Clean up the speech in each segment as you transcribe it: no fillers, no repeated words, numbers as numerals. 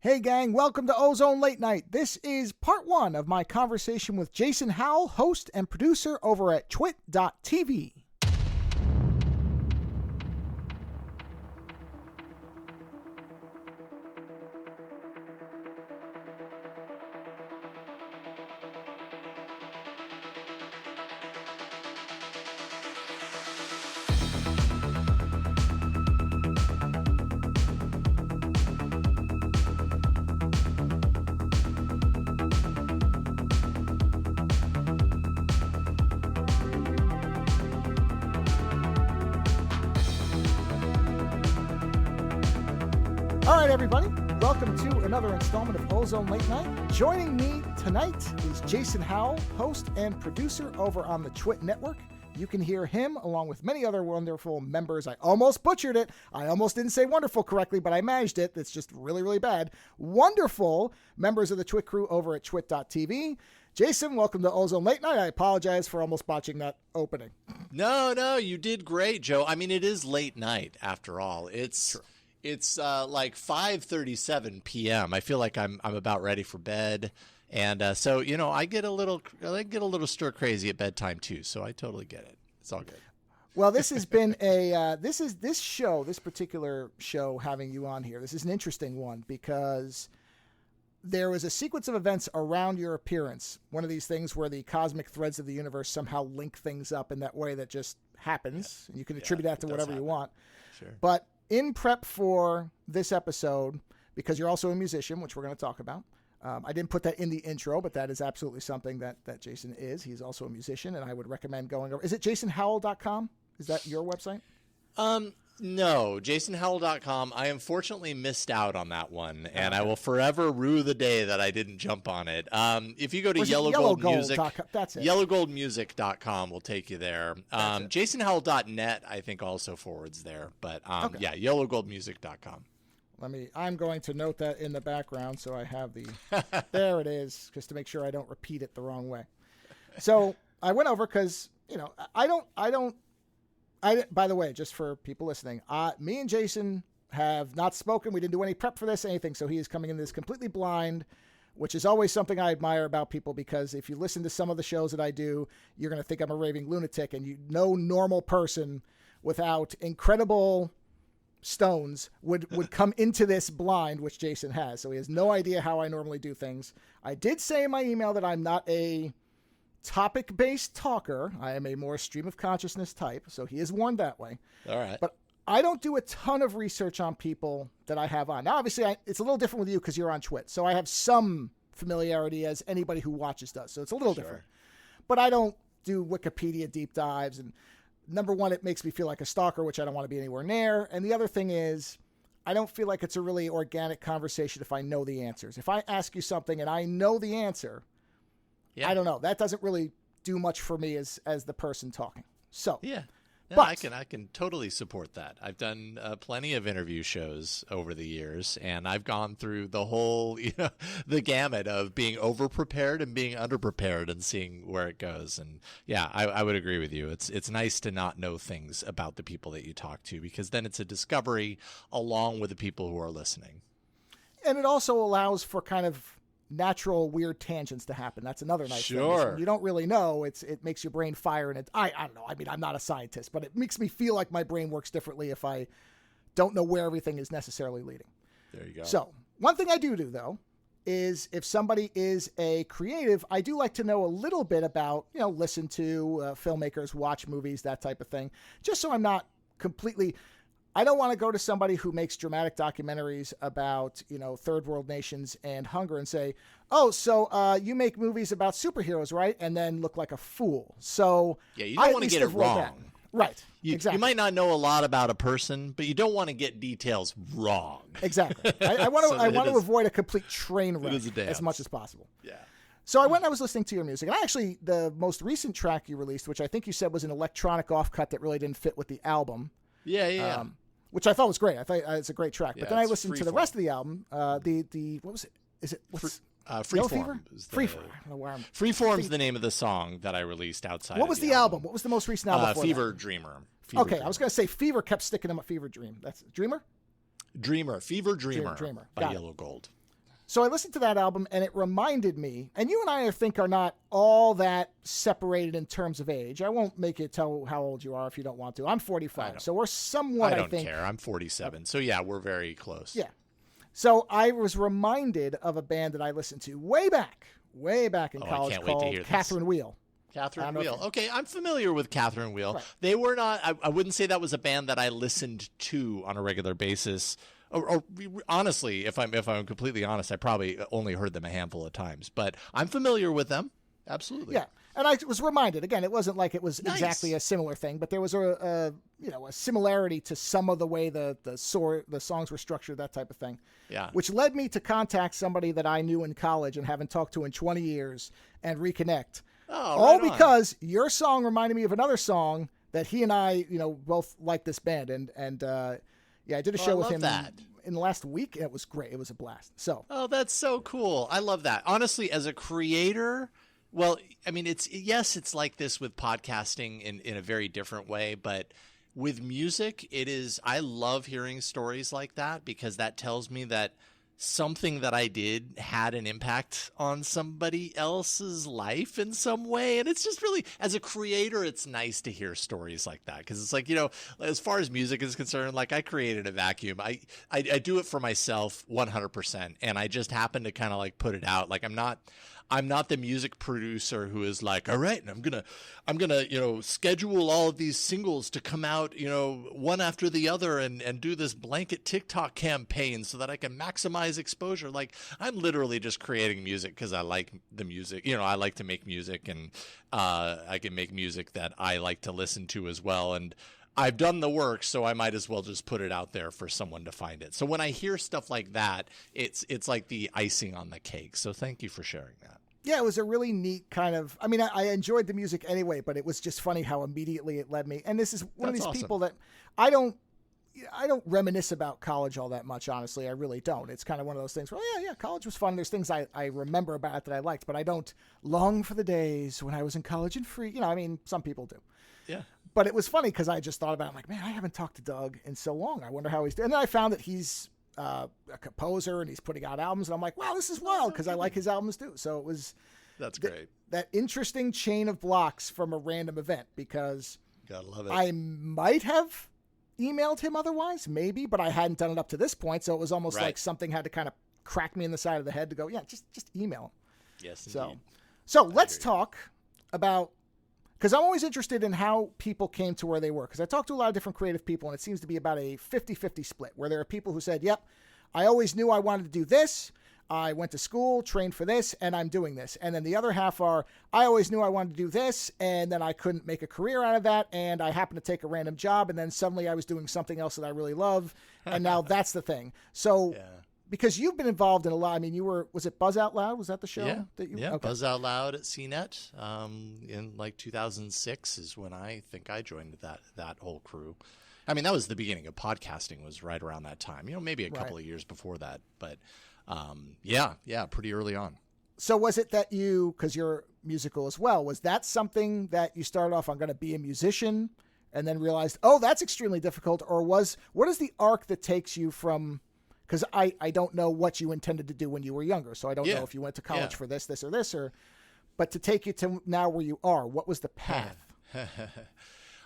Hey gang, welcome to Ozone Late Night. This is part one of my conversation with Jason Howell, host and producer over at twit.tv. All right, everybody, welcome to another installment of Ozone Late Night. Joining me tonight is Jason Howell, host and producer over on the Twit Network. You can hear him along with many other wonderful members. I almost butchered it. I almost didn't say wonderful correctly, but I managed it. It's just really, really bad. Wonderful members of the Twit crew over at twit.tv. Jason, welcome to Ozone Late Night. I apologize for almost botching that opening. No, you did great, Joe. I mean, it is late night after all. It's like 5:37 p.m. I feel like I'm about ready for bed, and so I get a little stir crazy at bedtime too. So I totally get it. It's all good. Well, this has been this particular show having you on here. This is an interesting one because there was a sequence of events around your appearance. One of these things where the cosmic threads of the universe somehow link things up in that way that just happens. And you can attribute that to whatever you want. Sure. But in prep for this episode, because you're also a musician, which we're going to talk about, I didn't put that in the intro, but that is absolutely something that Jason is. He's also a musician, and I would recommend going over. Is it jasonhowell.com? Is that your website? No, jasonhowell.com. I unfortunately missed out on that one, and I will forever rue the day that I didn't jump on it. If you go to Yellow Gold Music, that's it. yellowgoldmusic.com will take you there. jasonhowell.net, I think, also forwards there. But yeah, yellowgoldmusic.com. I'm going to note that in the background so I have the, there it is, just to make sure I don't repeat it the wrong way. So I went over because, by the way, just for people listening, me and Jason have not spoken. We didn't do any prep for this, anything. So he is coming into this completely blind, which is always something I admire about people, because if you listen to some of the shows that I do, you're going to think I'm a raving lunatic, and no normal person without incredible stones would come into this blind, which Jason has. So he has no idea how I normally do things. I did say in my email that I'm not a topic-based talker. I am a more stream of consciousness type, so he is warned that way. All right. But I don't do a ton of research on people that I have on. Now, obviously, it's a little different with you because you're on Twit, so I have some familiarity as anybody who watches does, so it's a little different. But I don't do Wikipedia deep dives, and number one, it makes me feel like a stalker, which I don't want to be anywhere near, and the other thing is, I don't feel like it's a really organic conversation if I know the answers. If I ask you something and I know the answer, yeah, I don't know. That doesn't really do much for me as the person talking. So yeah, but I can totally support that. I've done plenty of interview shows over the years, and I've gone through the whole the gamut of being over prepared and being under prepared and seeing where it goes. And yeah, I would agree with you. It's nice to not know things about the people that you talk to, because then it's a discovery along with the people who are listening. And it also allows for kind of natural weird tangents to happen. That's another nice thing. You don't really know. It makes your brain fire, and I don't know. I mean, I'm not a scientist, but it makes me feel like my brain works differently if I don't know where everything is necessarily leading. There you go. So one thing I do though is if somebody is a creative, I do like to know a little bit about, listen to filmmakers, watch movies, that type of thing, just so I'm not completely. I don't want to go to somebody who makes dramatic documentaries about, third world nations and hunger and say, oh, so you make movies about superheroes, right? And then look like a fool. So yeah, you don't want to get it wrong. That. Right. Exactly. You might not know a lot about a person, but you don't want to get details wrong. Exactly. I want to avoid a complete train wreck as much as possible. Yeah. So I went and I was listening to your music. And actually, the most recent track you released, which I think you said was an electronic offcut that really didn't fit with the album. Yeah. Which I thought was great. I thought it's a great track. Yeah, but then I listened to the rest of the album. What was it? Is it Freeform? Freeform. Freeform's the name of the song that I released outside. What was the album? What was the most recent album? Fever Dreamer. I was going to say Fever kept sticking in my Fever Dream. That's Dreamer. Fever Dreamer by Got Yellow Gold. So I listened to that album, and it reminded me, and you and I think are not all that separated in terms of age. I won't make you tell how old you are if you don't want to. I'm 45, so we're somewhat, I don't think. care. I'm 47. So yeah, we're very close. Yeah. So I was reminded of a band that I listened to way back in college called Catherine Wheel. Catherine Wheel. Okay, I'm familiar with Catherine Wheel. Right. They were not, I wouldn't say that was a band that I listened to on a regular basis. Or honestly, if I'm completely honest, I probably only heard them a handful of times. But I'm familiar with them. Absolutely. Yeah. And I was reminded, again, it wasn't like it was exactly a similar thing, but there was a similarity to some of the way the songs were structured, that type of thing. Yeah. Which led me to contact somebody that I knew in college and haven't talked to in 20 years and reconnect. Oh, right because your song reminded me of another song that he and I, both like this band. And I did a show with him in the last week. It was great. It was a blast. So. Oh, that's so cool. I love that. Honestly, as a creator, well, I mean, it's like this with podcasting in a very different way, but with music, I love hearing stories like that because that tells me that something that I did had an impact on somebody else's life in some way. And it's just really, as a creator, it's nice to hear stories like that. Cause it's like, as far as music is concerned, like I created a vacuum. I do it for myself 100%. And I just happen to kind of like put it out. Like I'm not the music producer who is like, all right, and I'm gonna, schedule all of these singles to come out, one after the other and do this blanket TikTok campaign so that I can maximize exposure. Like I'm literally just creating music because I like the music. I like to make music, and I can make music that I like to listen to as well. And I've done the work, so I might as well just put it out there for someone to find it. So when I hear stuff like that, it's like the icing on the cake. So thank you for sharing that. Yeah, it was a really neat kind of, I mean, I enjoyed the music anyway, but it was just funny how immediately it led me. And this is one of these people that I don't reminisce about college all that much, honestly. I really don't. It's kind of one of those things where, yeah, college was fun. There's things I remember about it that I liked, but I don't long for the days when I was in college and free. I mean, some people do. Yeah. But it was funny because I just thought about it. I'm like, man, I haven't talked to Doug in so long. I wonder how he's doing. And then I found that he's a composer and he's putting out albums. And I'm like, wow, this is wild because I like his albums too. So it was that's great. That interesting chain of blocks from a random event because gotta love it. I might have emailed him otherwise, maybe, but I hadn't done it up to this point. So it was almost like something had to kind of crack me in the side of the head to go, yeah, just email him. Yes, indeed. So let's talk about, because I'm always interested in how people came to where they were. Because I talked to a lot of different creative people, and it seems to be about a 50-50 split, where there are people who said, yep, I always knew I wanted to do this. I went to school, trained for this, and I'm doing this. And then the other half are, I always knew I wanted to do this, and then I couldn't make a career out of that, and I happened to take a random job, and then suddenly I was doing something else that I really love, and now that's the thing. So... Yeah. Because you've been involved in a lot. I mean, was it Buzz Out Loud? Was that the show? Yeah, okay. Buzz Out Loud at CNET in like 2006 is when I think I joined that whole crew. I mean, that was the beginning of podcasting, was right around that time. Maybe a couple of years before that. But yeah, pretty early on. So was it that because you're musical as well, was that something that you started off, I'm going to be a musician, and then realized, oh, that's extremely difficult? Or what is the arc that takes you from... Because I don't know what you intended to do when you were younger, so I don't know if you went to college for this, but to take you to now where you are, what was the path?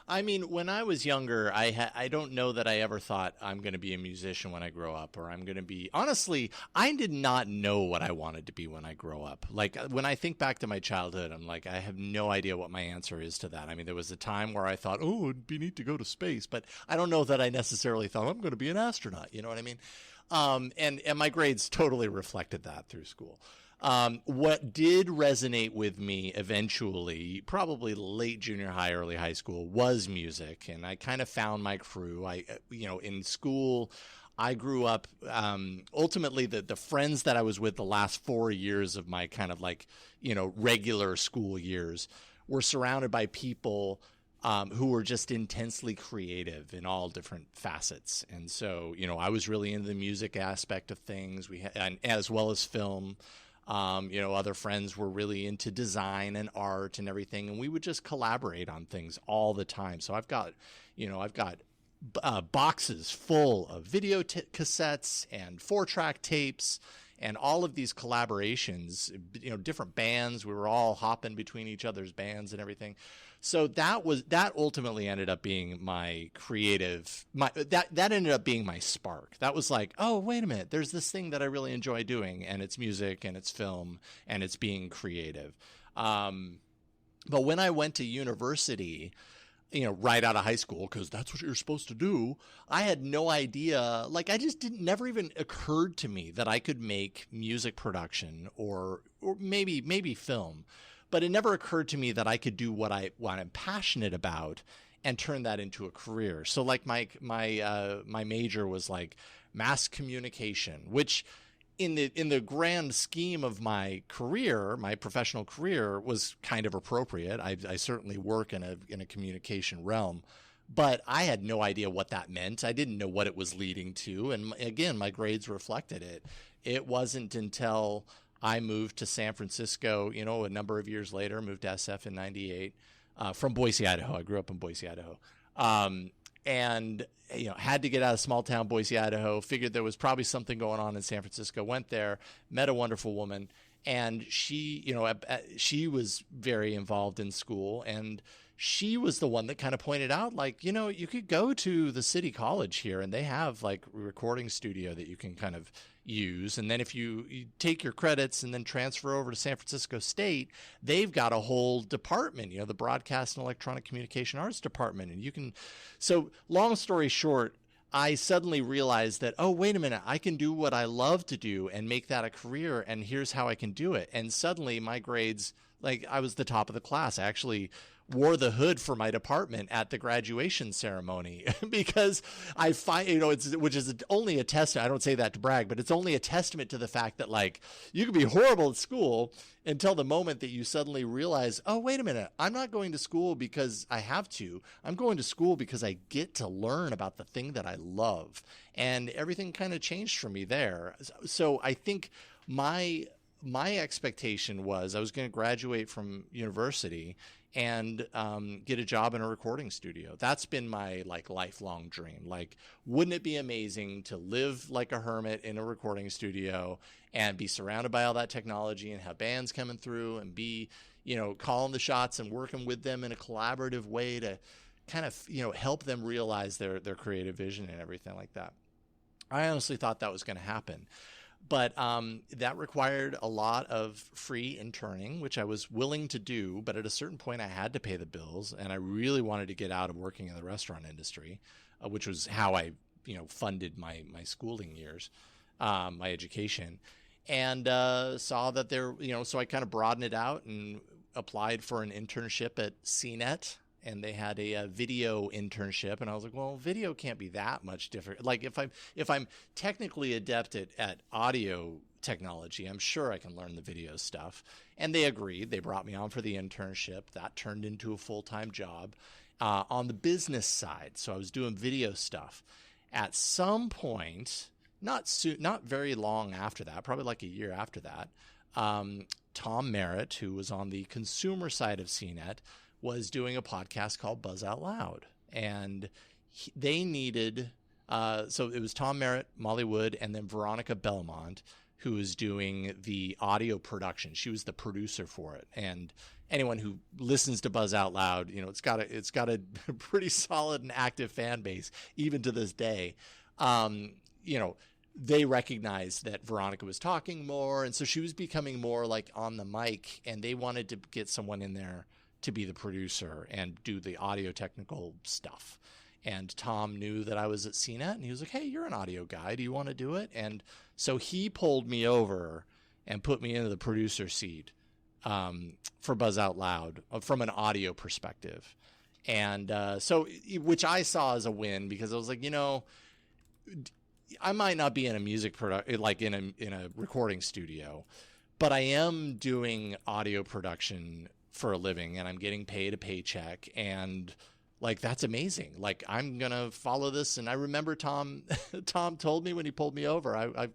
I mean, when I was younger, I don't know that I ever thought I'm going to be a musician when I grow up, or I'm going to be, honestly, I did not know what I wanted to be when I grow up. Like when I think back to my childhood, I'm like, I have no idea what my answer is to that. I mean, there was a time where I thought, oh, it'd be neat to go to space, but I don't know that I necessarily thought I'm going to be an astronaut. You know what I mean? And my grades totally reflected that through school. What did resonate with me eventually, probably late junior high, early high school, was music. And I kind of found my crew. In school, I grew up, ultimately the friends that I was with the last 4 years of my kind of like, regular school years were surrounded by people who were just intensely creative in all different facets. And so, I was really into the music aspect of things, and as well as film. Other friends were really into design and art and everything, and we would just collaborate on things all the time. So I've got boxes full of video cassettes and 4-track tapes and all of these collaborations, different bands. We were all hopping between each other's bands and everything. So that ultimately ended up being my creative, that ended up being my spark. That was like, oh, wait a minute, there's this thing that I really enjoy doing, and it's music and it's film and it's being creative. But when I went to university, right out of high school, because that's what you're supposed to do, I had no idea. Like, never even occurred to me that I could make music production or maybe film. But it never occurred to me that I could do what I'm passionate about and turn that into a career. So like my major was like mass communication, which in the grand scheme of my career, my professional career, was kind of appropriate. I certainly work in a communication realm, but I had no idea what that meant. I didn't know what it was leading to. And again, my grades reflected it. It wasn't until I moved to San Francisco, a number of years later, moved to SF in 98, from Boise, Idaho. I grew up in Boise, Idaho. And had to get out of small town Boise, Idaho, figured there was probably something going on in San Francisco, went there, met a wonderful woman, and she was very involved in school, and she was the one that kind of pointed out, like, you could go to the city college here and they have like a recording studio that you can kind of use. And then if you take your credits and then transfer over to San Francisco State, they've got a whole department, the Broadcast and Electronic Communication Arts department. And you can, so long story short, I suddenly realized that, oh, wait a minute, I can do what I love to do and make that a career. And here's how I can do it. And suddenly my grades, like, I was the top of the class. I actually wore the hood for my department at the graduation ceremony because I find, which is only a testament. I don't say that to brag, but it's only a testament to the fact that, like, you can be horrible at school until the moment that you suddenly realize, oh, wait a minute, I'm not going to school because I have to. I'm going to school because I get to learn about the thing that I love. And everything kind of changed for me there. So I think my expectation was I was going to graduate from university and get a job in a recording studio. That's been my lifelong dream. Like, wouldn't it be amazing to live like a hermit in a recording studio and be surrounded by all that technology and have bands coming through and be, calling the shots and working with them in a collaborative way to kind of, help them realize their creative vision and everything like that. I honestly thought that was going to happen. But that required a lot of free interning, which I was willing to do. But at a certain point, I had to pay the bills, and I really wanted to get out of working in the restaurant industry, which was how I, funded my schooling years, my education, and saw that there, so I kind of broadened it out and applied for an internship at CNET. And they had a video internship, and I was like, well, video can't be that much different. Like, if I'm technically adept at audio technology, I'm sure I can learn the video stuff. And they agreed. They brought me on for the internship. That turned into a full-time job on the business side. So I was doing video stuff. At some point, not very long after that, probably like a year after that, Tom Merritt, who was on the consumer side of CNET, was doing a podcast called Buzz Out Loud. And they needed, so it was Tom Merritt, Molly Wood, and then Veronica Belmont, who was doing the audio production. She was the producer for it. And anyone who listens to Buzz Out Loud, it's got a pretty solid and active fan base, even to this day. They recognized that Veronica was talking more. And so she was becoming more like on the mic, and they wanted to get someone in there to be the producer and do the audio technical stuff. And Tom knew that I was at CNET, and he was like, hey, you're an audio guy. Do you want to do it? And so he pulled me over and put me into the producer seat for Buzz Out Loud from an audio perspective. And which I saw as a win, because I was like, I might not be in a music like in a recording studio, but I am doing audio production for a living, and I'm getting paid a paycheck, and like, that's amazing. Like, I'm gonna follow this. And I remember Tom told me when he pulled me over, I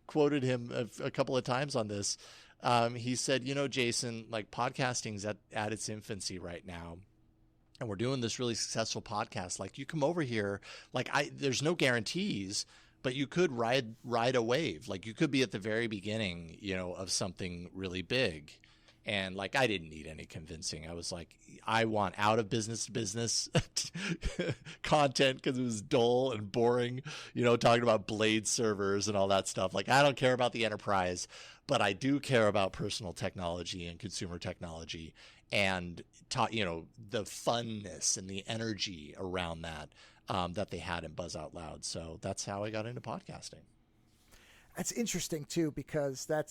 quoted him a couple of times on this. He said, Jason, like, podcasting's at its infancy right now, and we're doing this really successful podcast. Like, you come over here, like, there's no guarantees, but you could ride a wave. Like you could be at the very beginning, of something really big. And like, I didn't need any convincing. I was like, I want out of business to business content because it was dull and boring, talking about blade servers and all that stuff. Like, I don't care about the enterprise, but I do care about personal technology and consumer technology and, the funness and the energy around that, that they had in Buzz Out Loud. So that's how I got into podcasting. That's interesting too, because that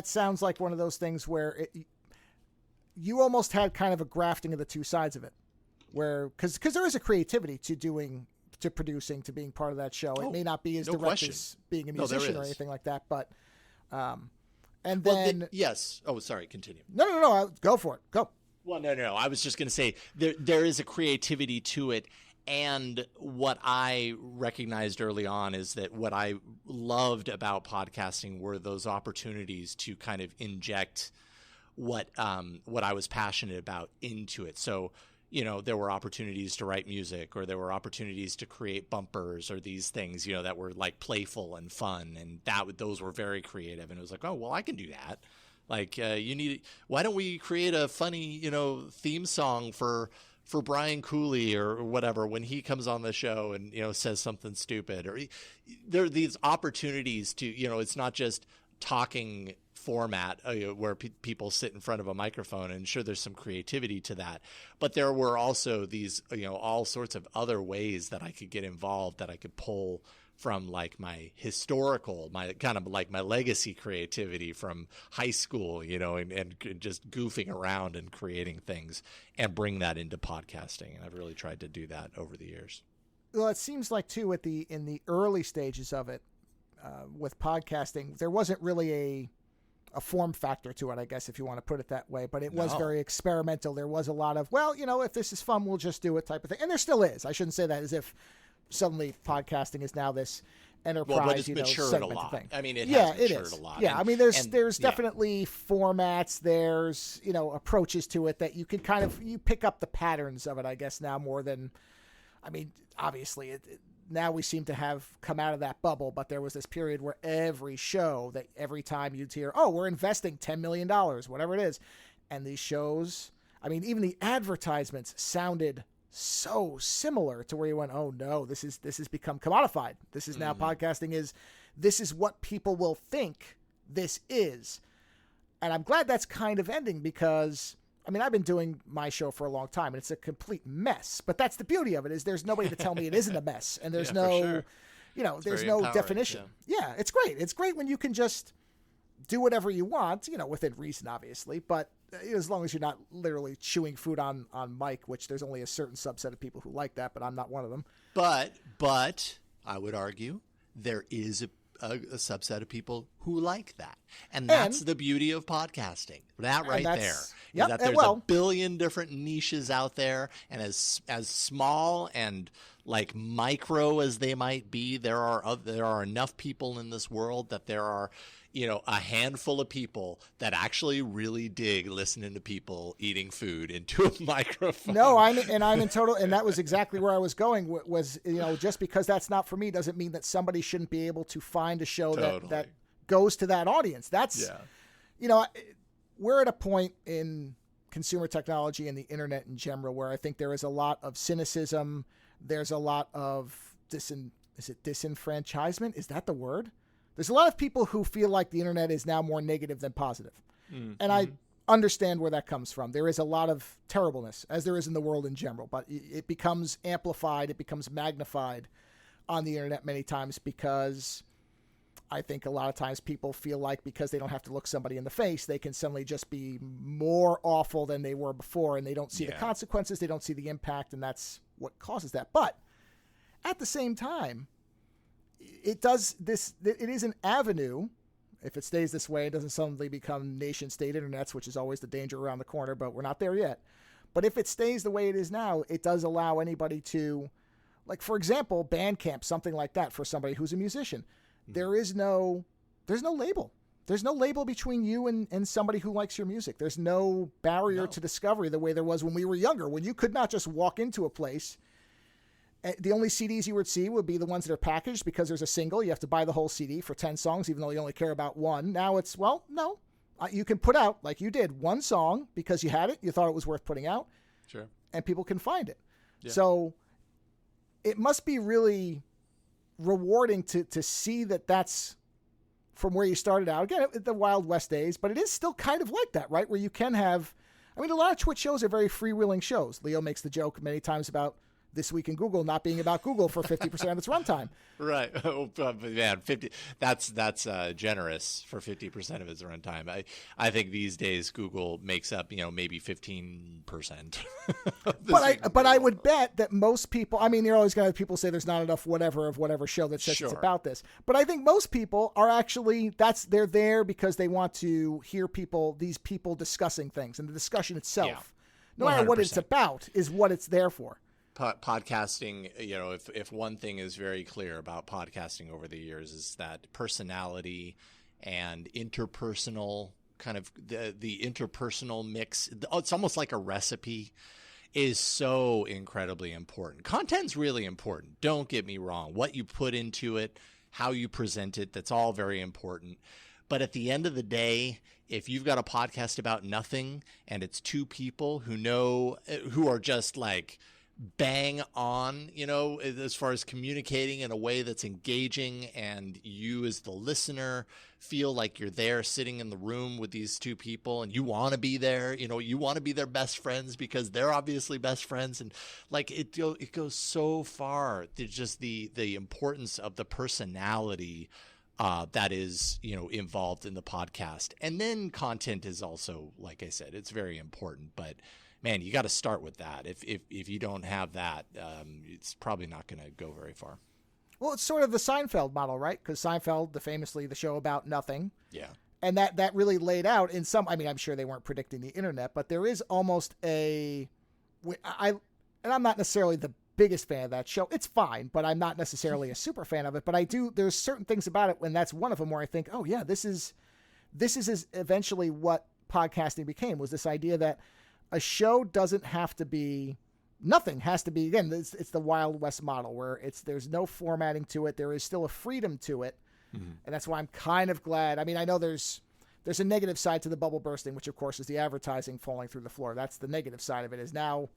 sounds like one of those things where you almost had kind of a grafting of the two sides of it, where because there is a creativity to producing, to being part of that show. It may not be as direct as being a musician or anything like that, but and then yes. Oh, sorry. Continue. No. Go for it. Go. Well, no. I was just going to say there is a creativity to it. And what I recognized early on is that what I loved about podcasting were those opportunities to kind of inject what I was passionate about into it. So, there were opportunities to write music, or there were opportunities to create bumpers or these things, that were like playful and fun. And those were very creative. And it was like, oh, well, I can do that. Like, why don't we create a funny, theme song for Brian Cooley or whatever when he comes on the show and, says something stupid, or there are these opportunities to, it's not just talking format where people sit in front of a microphone, and sure, there's some creativity to that, but there were also these, all sorts of other ways that I could get involved, that I could pull from like my my legacy creativity from high school, and just goofing around and creating things and bring that into podcasting. And I've really tried to do that over the years. Well, it seems like too in the early stages of it with podcasting, there wasn't really a form factor to it, I guess, if you want to put it that way, but it was very experimental. There was a lot of, if this is fun, we'll just do it type of thing. And there still is. I shouldn't say that as if suddenly podcasting is now this enterprise, but it's matured a lot. Thing. I mean, it has matured a lot. Yeah, I mean, there's definitely formats. There's approaches to it that you can you pick up the patterns of it, I guess, now more than. I mean, obviously, now we seem to have come out of that bubble, but there was this period where every show, that every time you'd hear, oh, we're investing $10 million, whatever it is, and these shows. I mean, even the advertisements sounded so similar to where you went, oh no, this has become commodified. This is now podcasting this is what people will think this is. And I'm glad that's kind of ending, because I mean, I've been doing my show for a long time and it's a complete mess, but that's the beauty of it, is there's nobody to tell me it isn't a mess, and there's there's no definition. Yeah, it's great. It's great when you can just do whatever you want, within reason, obviously, but as long as you're not literally chewing food on mic, which there's only a certain subset of people who like that, but I'm not one of them. But I would argue there is a subset of people who like that. And that's the beauty of podcasting. That right there. Yep, is that there's a billion different niches out there, and as small and like micro as they might be, there are enough people in this world that there are a handful of people that actually really dig listening to people eating food into a microphone. No, I'm in total, and that was exactly where I was going. Was just because that's not for me doesn't mean that somebody shouldn't be able to find a show that goes to that audience. That's we're at a point in consumer technology and the internet in general where I think there is a lot of cynicism. There's a lot of disenfranchisement? Is that the word? There's a lot of people who feel like the internet is now more negative than positive. And I understand where that comes from. There is a lot of terribleness, as there is in the world in general, but it becomes amplified, it becomes magnified on the internet many times, because I think a lot of times people feel like because they don't have to look somebody in the face, they can suddenly just be more awful than they were before, and they don't see the consequences, they don't see the impact, and that's what causes that. But at the same time, it is an avenue. If it stays this way, it doesn't suddenly become nation state internets, which is always the danger around the corner, but we're not there yet. But if it stays the way it is now, it does allow anybody to, like, for example, Bandcamp, something like that, for somebody who's a musician. There's no label. There's no label between you and somebody who likes your music. There's no barrier to discovery the way there was when we were younger, when you could not just walk into a place The only CDs you would see would be the ones that are packaged because there's a single. You have to buy the whole CD for 10 songs, even though you only care about one. Now it's, well, no. You can put out, like you did, one song because you had it. You thought it was worth putting out. Sure. And people can find it. Yeah. So it must be really rewarding to see that that's from where you started out. Again, the Wild West days, but it is still kind of like that, right? Where you can have, I mean, a lot of Twitch shows are very freewheeling shows. Leo makes the joke many times about This Week in Google not being about Google for 50% of its runtime. Right. Oh, man, 50. That's generous for 50% of its runtime. I think these days Google makes up, maybe 15%. But I would bet that most people, I mean, you're always going to have people say there's not enough whatever show that says it's about this. But I think most people are actually, they're there because they want to hear these people discussing things, and the discussion itself, no matter what it's about, is what it's there for. Podcasting, if one thing is very clear about podcasting over the years is that personality and interpersonal kind of the interpersonal mix, it's almost like a recipe, is so incredibly important. Content's really important. Don't get me wrong. What you put into it, how you present it, that's all very important. But at the end of the day, if you've got a podcast about nothing and it's two people who are just like bang on, as far as communicating in a way that's engaging, and you as the listener feel like you're there sitting in the room with these two people and you want to be there, you want to be their best friends because they're obviously best friends. And like it goes so far. There's just the importance of the personality that is, involved in the podcast. And then content is also, like I said, it's very important, but man, you got to start with that. If you don't have that, it's probably not going to go very far. Well, it's sort of the Seinfeld model, right? Because Seinfeld, famously the show about nothing. Yeah. And that really laid out in some, I mean, I'm sure they weren't predicting the internet, but there is almost and I'm not necessarily the biggest fan of that show. It's fine, but I'm not necessarily a super fan of it. But there's certain things about it, and that's one of them where I think, oh yeah, this is eventually what podcasting became, was this idea that a show doesn't have to be, nothing has to be, again, it's the Wild West model where there's no formatting to it. There is still a freedom to it. Mm-hmm. And that's why I'm kind of glad. I mean, I know there's a negative side to the bubble bursting, which of course is the advertising falling through the floor. That's the negative side of it, is now,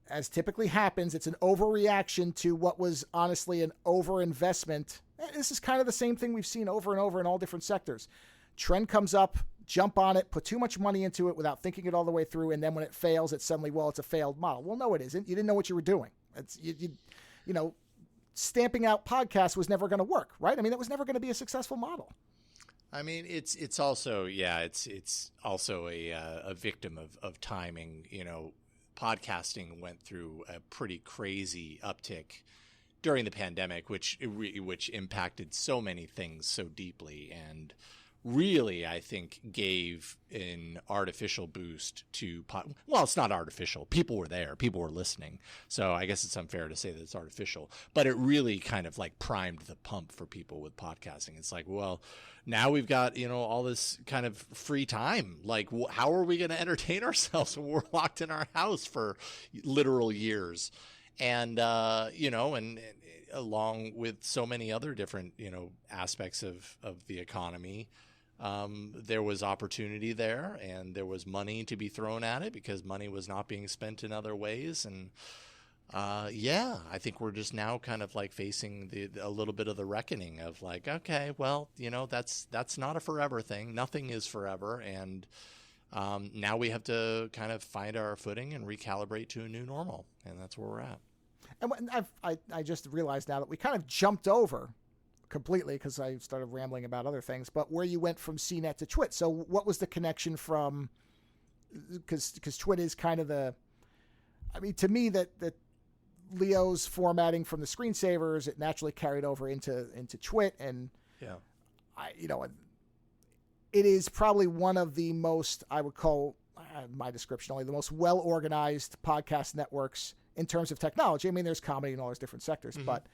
as typically happens, it's an overreaction to what was honestly an overinvestment. This is kind of the same thing we've seen over and over in all different sectors. Trend comes up, jump on it, put too much money into it without thinking it all the way through, and then when it fails, it's suddenly, well, it's a failed model. Well, no, it isn't. You didn't know what you were doing. It's stamping out podcasts was never going to work, right? I mean, that was never going to be a successful model. I mean, it's also it's also a victim of timing. Podcasting went through a pretty crazy uptick during the pandemic, which impacted so many things so deeply, and really, I think, gave an artificial boost to well, it's not artificial. People were there. People were listening. So I guess it's unfair to say that it's artificial. But it really kind of like primed the pump for people with podcasting. It's like, well, now we've got, all this kind of free time. Like, how are we going to entertain ourselves when we're locked in our house for literal years? And, and along with so many other different, aspects of the economy, there was opportunity there, and there was money to be thrown at it because money was not being spent in other ways. And I think we're just now kind of like facing a little bit of the reckoning of like, okay, well, that's not a forever thing. Nothing is forever. And now we have to kind of find our footing and recalibrate to a new normal. And that's where we're at. And I just realized now that we kind of jumped over completely because I started rambling about other things, but where you went from CNET to Twit. So what was the connection from, because Twit is kind of to me that Leo's formatting from the screensavers, it naturally carried over into Twit. And it is probably one of the most, I would call, my description only, the most well-organized podcast networks in terms of technology. I mean, there's comedy in all those different sectors, mm-hmm. but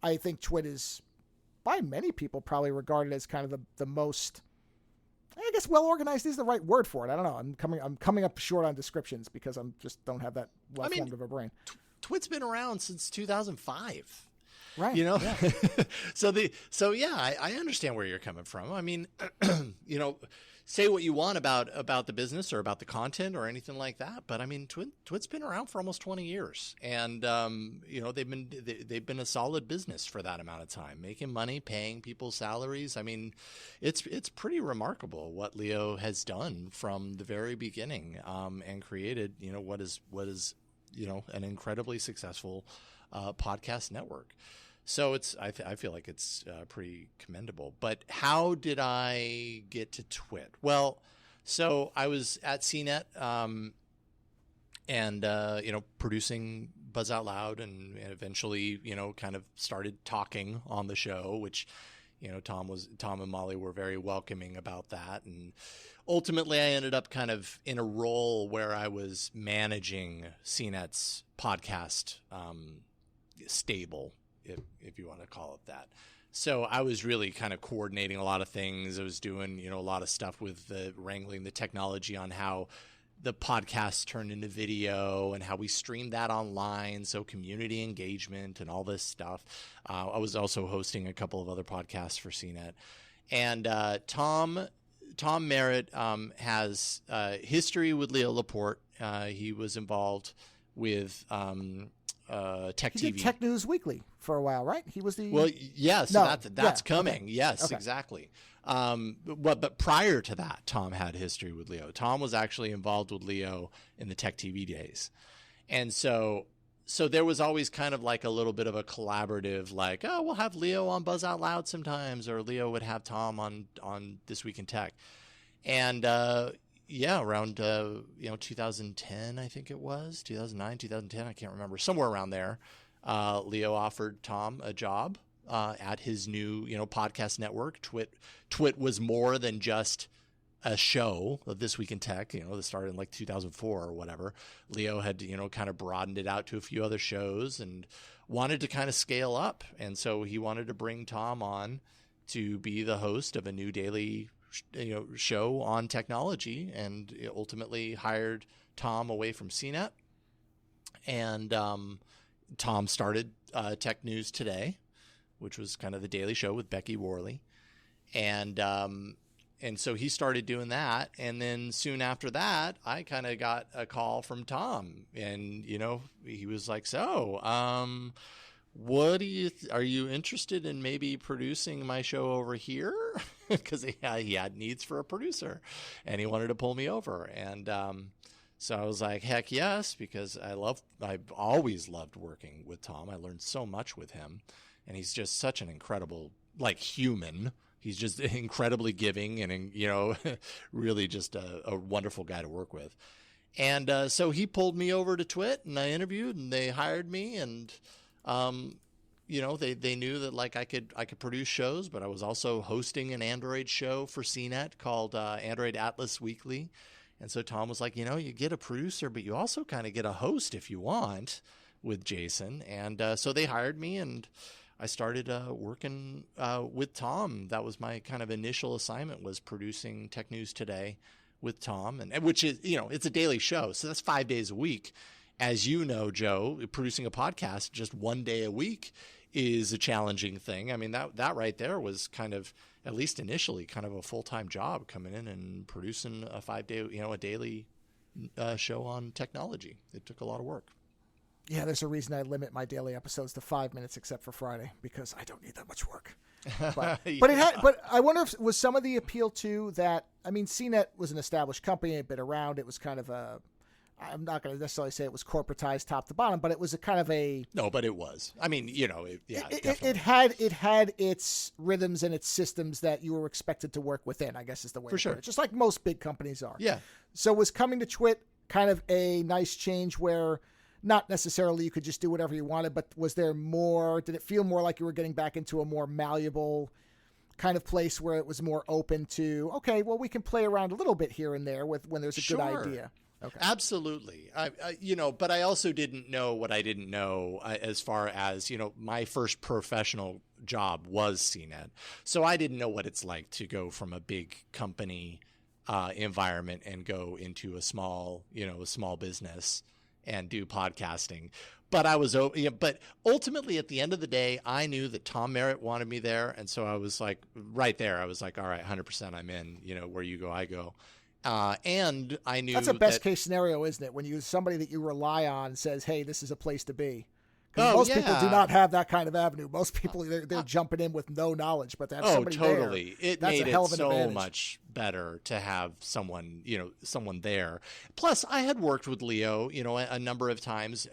I think Twit is, by many people, probably regarded as kind of the most, I guess, well-organized is the right word for it. I don't know. I'm coming up short on descriptions because I'm just don't have that well-formed of a brain. Twit's been around since 2005. Right. You know, Yeah. so yeah, I understand where you're coming from. I mean, you know, say what you want about the business or about the content or anything like that, but I mean, Twit's been around for almost 20 years, and you know, they've been a solid business for that amount of time, making money, paying people salaries. I mean, it's pretty remarkable what Leo has done from the very beginning, and created, you know, what is you know, an incredibly successful podcast network. So I feel like it's pretty commendable. But how did I get to Twit? Well, so I was at CNET, and you know, producing Buzz Out Loud, and eventually, you know, kind of started talking on the show, which, you know, Tom and Molly were very welcoming about that. And ultimately I ended up kind of in a role where I was managing CNET's podcast stable, if you want to call it that. So I was really kind of coordinating a lot of things. I was doing, you know, a lot of stuff with wrangling the technology on how the podcast turned into video and how we streamed that online. So community engagement and all this stuff. I was also hosting a couple of other podcasts for CNET. And Tom Merritt has history with Leo Laporte. He was involved with Tech He TV. did Tech News Weekly for a while, right? He was the yes, no, that's yeah, coming. okay. Yes, Okay. exactly. But prior to that, Tom had history with Leo. Tom was actually involved with Leo in the Tech TV days, and so there was always kind of like a little bit of a collaborative, like, oh, we'll have Leo on Buzz Out Loud sometimes, or Leo would have Tom on This Week in Tech, and yeah, around you know, 2010, I think it was 2009, 2010, I can't remember, somewhere around there. Leo offered Tom a job at his new, you know, podcast network. Twit was more than just a show of This Week in Tech, you know, that started in like 2004 or whatever. Leo had, you know, kind of broadened it out to a few other shows and wanted to kind of scale up. And so he wanted to bring Tom on to be the host of a new daily, you know, show on technology, and ultimately hired Tom away from CNET. And Tom started Tech News Today, which was kind of the daily show with Becky Worley. And so he started doing that. And then soon after that, I kind of got a call from Tom, and, you know, he was like, so, what do you, are you interested in maybe producing my show over here? Because he had needs for a producer, and he wanted to pull me over. And so I was like, heck yes, because I've always loved working with Tom. I learned so much with him, and he's just such an incredible, like, human. He's just incredibly giving, and, you know, really just a wonderful guy to work with. And so he pulled me over to Twit, and I interviewed, and they hired me, and you know, they knew that, like, I could produce shows, but I was also hosting an Android show for CNET called Android Atlas Weekly. And so Tom was like, you know, you get a producer, but you also kind of get a host if you want, with Jason. And so they hired me, and I started working with Tom. That was my kind of initial assignment, was producing Tech News Today with Tom, and which is, you know, it's a daily show, so that's 5 days a week. As you know, Joe, producing a podcast just 1 day a week is a challenging thing. I mean, that right there was kind of, at least initially, kind of a full-time job, coming in and producing a 5 day, you know, a daily show on technology. It took a lot of work. Yeah, there's a reason I limit my daily episodes to 5 minutes, except for Friday, because I don't need that much work. But, Yeah. but I wonder if was some of the appeal too that, I mean, CNET was an established company, it had been around. It was kind of a, I'm not going to necessarily say it was corporatized top to bottom, but it was a kind of a, No, but it was. I mean, you know, it had its rhythms and its systems that you were expected to work within, I guess is the way For to sure. put it. Just like most big companies are. Yeah. So was coming to Twit kind of a nice change where not necessarily you could just do whatever you wanted, but was there more, did it feel more like you were getting back into a more malleable kind of place where it was more open to, okay, well, we can play around a little bit here and there with when there's a good idea. Okay. Absolutely. You know, but I also didn't know what I didn't know as far as, you know, my first professional job was CNET. So I didn't know what it's like to go from a big company environment and go into a small business and do podcasting. But but ultimately at the end of the day, I knew that Tom Merritt wanted me there. And so I was like, right there, I was like, all right, 100% I'm in, where you go, I go. And I knew that's a best case scenario, isn't it? When you somebody that you rely on says, hey, this is a place to be. Because most people do not have that kind of avenue. Most people, they're jumping in with no knowledge, but to have somebody totally. There, it that's made a hell it of an so advantage. much better to have someone, someone there. Plus, I had worked with Leo, a number of times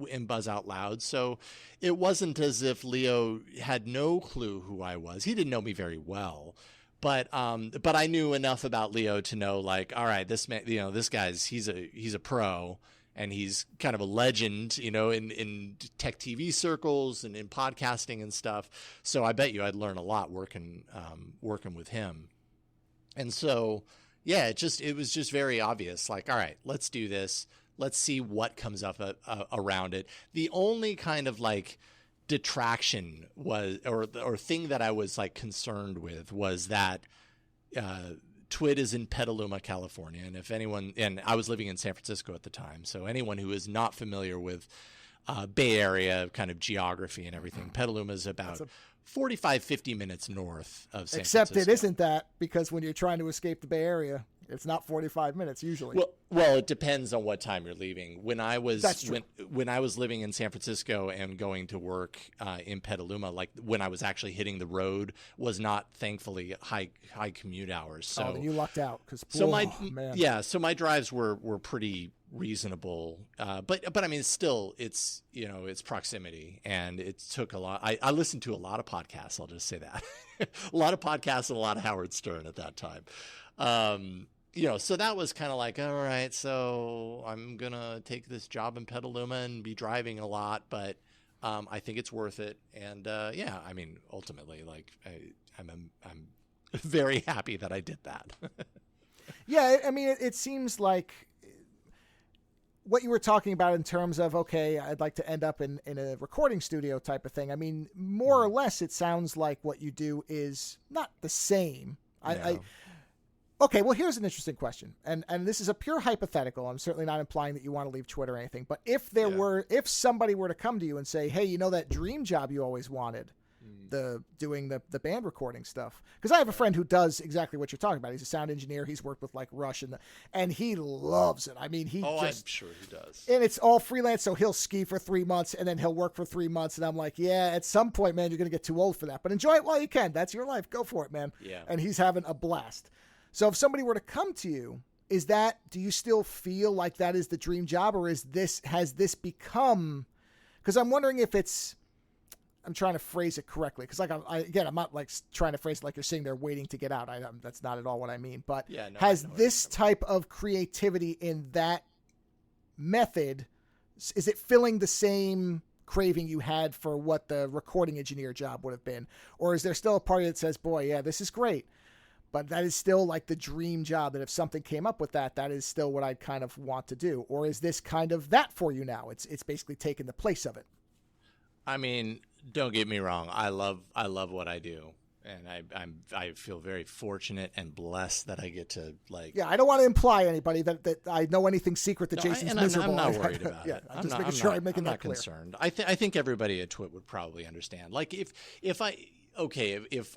in Buzz Out Loud, so it wasn't as if Leo had no clue who I was. He didn't know me very well. But I knew enough about Leo to know, like, all right, this man, this guy's he's a pro. And he's kind of a legend, in tech TV circles and in podcasting and stuff. So I bet you I'd learn a lot working with him. And so, yeah, it was just very obvious. Like, all right, let's do this. Let's see what comes up around it. The only kind of like detraction was, or thing that I was like concerned with was that. TWiD is in Petaluma, California. And if anyone, and I was living in San Francisco at the time, so anyone who is not familiar with Bay Area kind of geography and everything, Petaluma is about 45, 50 minutes north of San Francisco. Except it isn't that, because when you're trying to escape the Bay Area, it's not 45 minutes usually. Well, it depends on what time you're leaving. When I was when I was living in San Francisco and going to work in Petaluma, like when I was actually hitting the road, was not thankfully high commute hours. So then you lucked out so my drives were pretty reasonable. But I mean, still, it's it's proximity, and it took a lot. I listened to a lot of podcasts. I'll just say that a lot of podcasts and a lot of Howard Stern at that time. So that was kind of like, all right, so I'm going to take this job in Petaluma and be driving a lot, but I think it's worth it. And yeah, I mean, ultimately, like I'm very happy that I did that. Yeah, I mean, it seems like what you were talking about in terms of, okay, I'd like to end up in a recording studio type of thing. I mean, more or less, it sounds like what you do is not the same. No. Okay, well, here's an interesting question, and this is a pure hypothetical. I'm certainly not implying that you want to leave Twitter or anything, but if somebody were to come to you and say, hey, that dream job you always wanted, doing the band recording stuff, because I have a friend who does exactly what you're talking about. He's a sound engineer. He's worked with like Rush and he loves it. I mean, I'm sure he does. And it's all freelance, so he'll ski for 3 months and then he'll work for 3 months. And I'm like, yeah, at some point, man, you're going to get too old for that, but enjoy it while you can. That's your life. Go for it, man. Yeah. And he's having a blast. So if somebody were to come to you, do you still feel like that is the dream job, or has this become, because I'm wondering if I'm trying to phrase it correctly. Cause like, I'm not like trying to phrase it like you're sitting there waiting to get out. That's not at all what I mean, but has this type of creativity in that method, is it filling the same craving you had for what the recording engineer job would have been? Or is there still a party that says, boy, yeah, this is great, but that is still like the dream job, that if something came up with that is still what I'd kind of want to do? Or is this kind of that for you now? It's basically taken the place of it. I mean, don't get me wrong. I love what I do. And I feel very fortunate and blessed that I get to like. Yeah, I don't want to imply anybody that I know anything secret that Jason's miserable. I'm not worried about it. I'm just making sure I'm making that clear. Concerned. I think everybody at TWiT would probably understand. Like if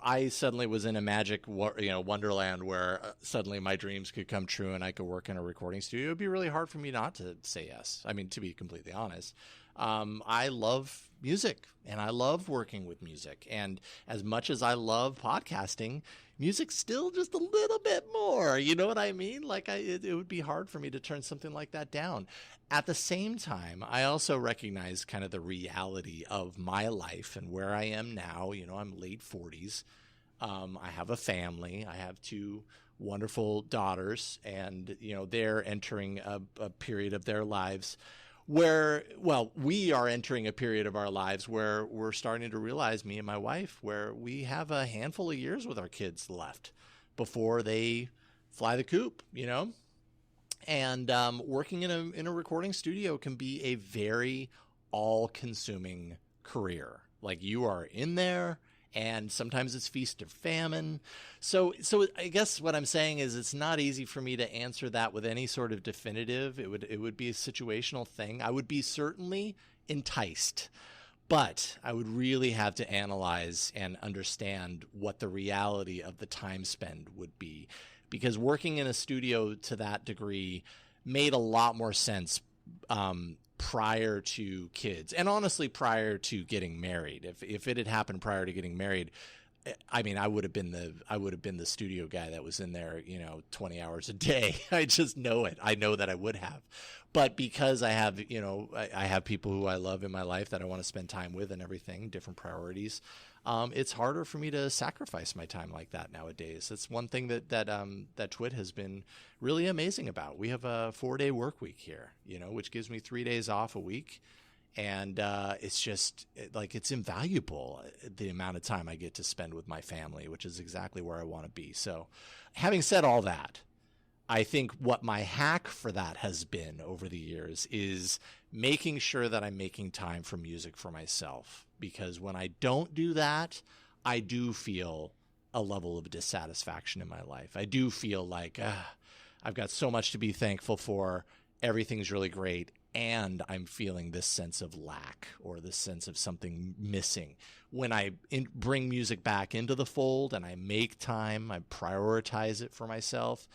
I suddenly was in a magic wonderland where suddenly my dreams could come true and I could work in a recording studio, it'd be really hard for me not to say yes. I mean, to be completely honest. I love music and I love working with music. And as much as I love podcasting, music's still just a little bit more. You know what I mean? Like it would be hard for me to turn something like that down. At the same time, I also recognize kind of the reality of my life and where I am now. I'm late 40s. I have a family. I have 2 wonderful daughters, and they're entering a period of their lives where, we are entering a period of our lives where we're starting to realize, me and my wife, where we have a handful of years with our kids left before they fly the coop, And working in a recording studio can be a very all-consuming career. Like, you are in there And sometimes it's feast or famine. So I guess what I'm saying is it's not easy for me to answer that with any sort of definitive. It would be a situational thing. I would be certainly enticed, but I would really have to analyze and understand what the reality of the time spend would be, because working in a studio to that degree made a lot more sense prior to kids, and honestly prior to getting married. If it had happened prior to getting married, I mean, I would have been the studio guy that was in there, 20 hours a day. I just know it. I know that I would have. But because I have, I have people who I love in my life that I want to spend time with and everything, different priorities. It's harder for me to sacrifice my time like that nowadays. It's one thing that TWiT has been really amazing about. We have a 4-day work week here, which gives me 3 days off a week. And it's just like, it's invaluable, the amount of time I get to spend with my family, which is exactly where I want to be. So having said all that, I think what my hack for that has been over the years is making sure that I'm making time for music for myself. Because when I don't do that, I do feel a level of dissatisfaction in my life. I do feel like I've got so much to be thankful for. Everything's really great. And I'm feeling this sense of lack, or this sense of something missing. When I bring music back into the fold and I make time, I prioritize it for myself,